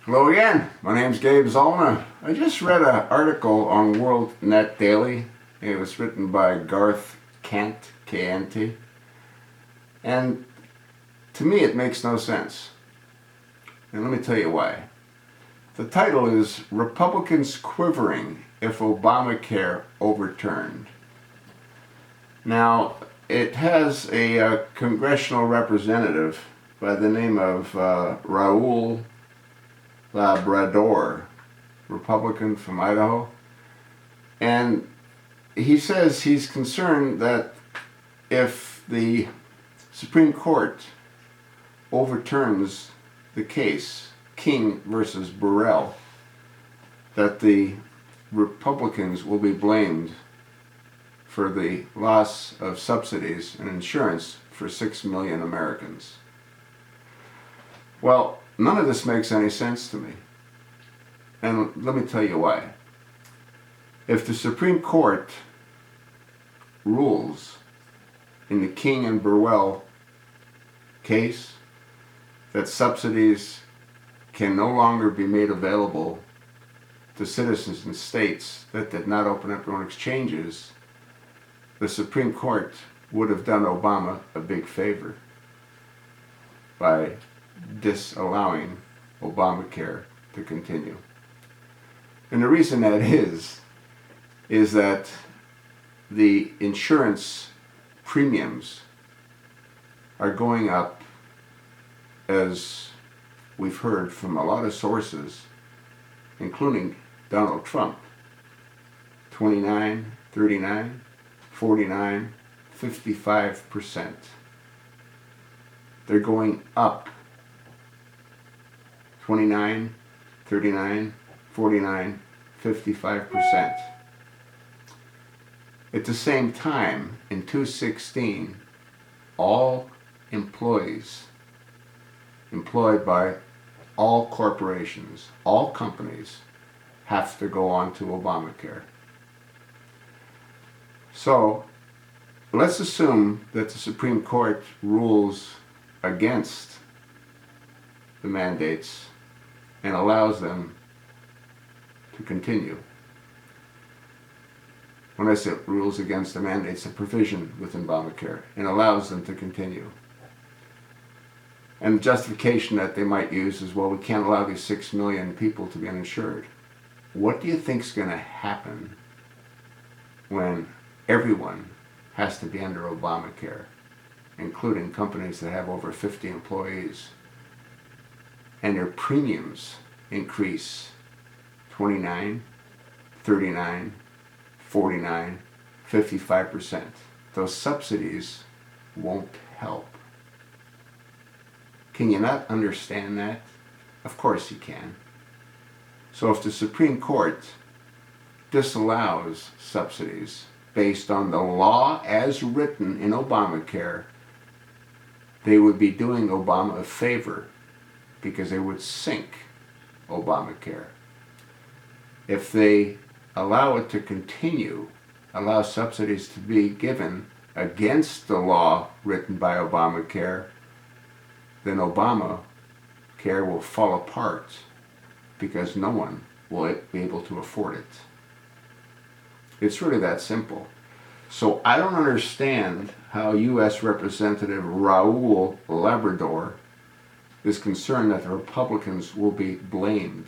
Hello again. My name's Gabe Zollner. I just read an article on World Net Daily. It was written by Garth Kent, K-N-T. And to me it makes no sense. And let me tell you why. The title is Republicans Quivering If Obamacare Overturned. Now, it has a congressional representative by the name of Raul Labrador, Republican from Idaho, and he says he's concerned that if the Supreme Court overturns the case, King versus Burrell, that the Republicans will be blamed for the loss of subsidies and insurance for 6 million Americans. Well, none of this makes any sense to me. And let me tell you why. If the Supreme Court rules in the King and Burrell case that subsidies can no longer be made available to citizens in states that did not open up their own exchanges, the Supreme Court would have done Obama a big favor by disallowing Obamacare to continue. And the reason that is that the insurance premiums are going up, as we've heard from a lot of sources, including Donald Trump. 29, 39, 49, 55%. They're going up. 29, 39, 49, 55%. At the same time, in 2016, all employees employed by all corporations, all companies, have to go on to Obamacare. So, let's assume that the Supreme Court rules against the mandates and allows them to continue. When I say rules against the mandates, a provision within Obamacare, and allows them to continue. And the justification that they might use is, well, we can't allow these 6 million people to be uninsured. What do you think is going to happen when everyone has to be under Obamacare, including companies that have over 50 employees, and their premiums increase 29, 39, 49, 55%. Those subsidies won't help. Can you not understand that? Of course you can. So if the Supreme Court disallows subsidies based on the law as written in Obamacare, they would be doing Obama a favor, because they would sink Obamacare. If they allow it to continue, allow subsidies to be given against the law written by Obamacare, then Obamacare will fall apart because no one will be able to afford it. It's really that simple. So I don't understand how U.S. Representative Raul Labrador is concerned that the Republicans will be blamed.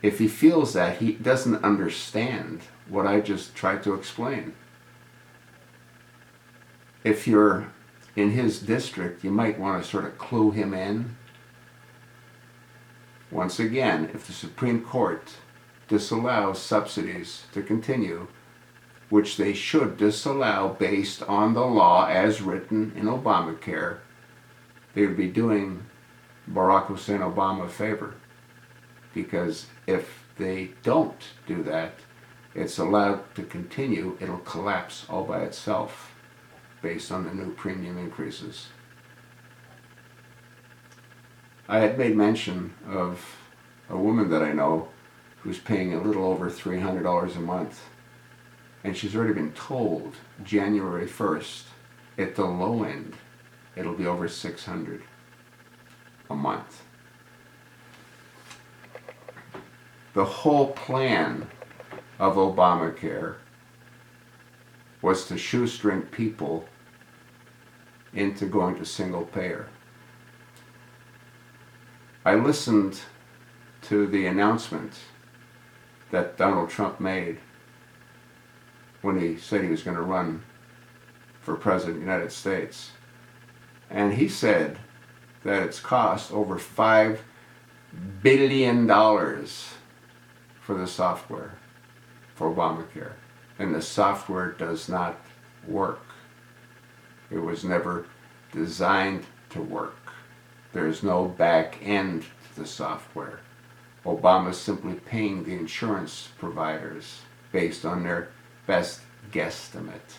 If he feels that, he doesn't understand what I just tried to explain. If you're in his district, you might want to sort of clue him in. Once again, if the Supreme Court disallows subsidies to continue, which they should disallow based on the law as written in Obamacare, they would be doing Barack Hussein Obama a favor. Because if they don't do that, it's allowed to continue, it'll collapse all by itself based on the new premium increases. I had made mention of a woman that I know who's paying a little over $300 a month, and she's already been told January 1st, at the low end, it'll be over $600 a month. The whole plan of Obamacare was to shoestring people into going to single payer. I listened to the announcement that Donald Trump made when he said he was going to run for President of the United States. And he said that it's cost over $5 billion for the software for Obamacare. And the software does not work. It was never designed to work. There's no back end to the software. Obama's simply paying the insurance providers based on their best guesstimate.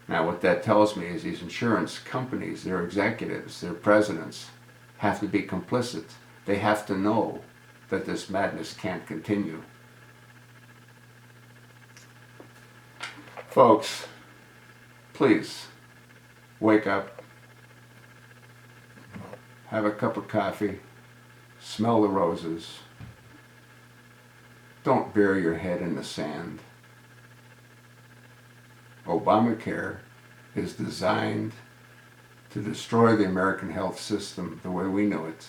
Now what that tells me is these insurance companies, their executives, their presidents have to be complicit. They have to know that this madness can't continue. Folks, please wake up, have a cup of coffee, smell the roses. Don't bury your head in the sand. Obamacare is designed to destroy the American health system the way we know it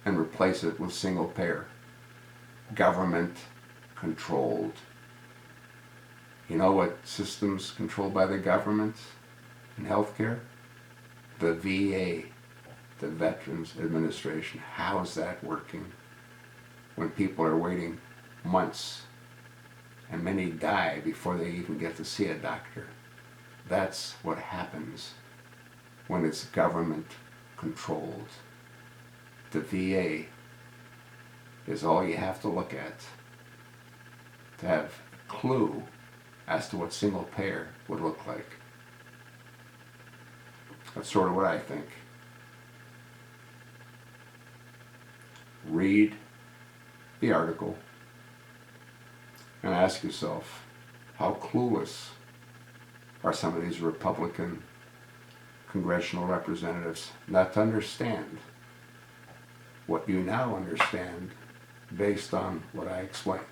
and replace it with single payer, government controlled. You know what system's controlled by the government in healthcare? The VA, the Veterans Administration. How is that working when people are waiting months and many die before they even get to see a doctor? That's what happens when it's government controlled. The VA is all you have to look at to have a clue as to what single payer would look like. That's sort of what I think. Read the article and ask yourself, how clueless are some of these Republican congressional representatives not to understand what you now understand based on what I explained?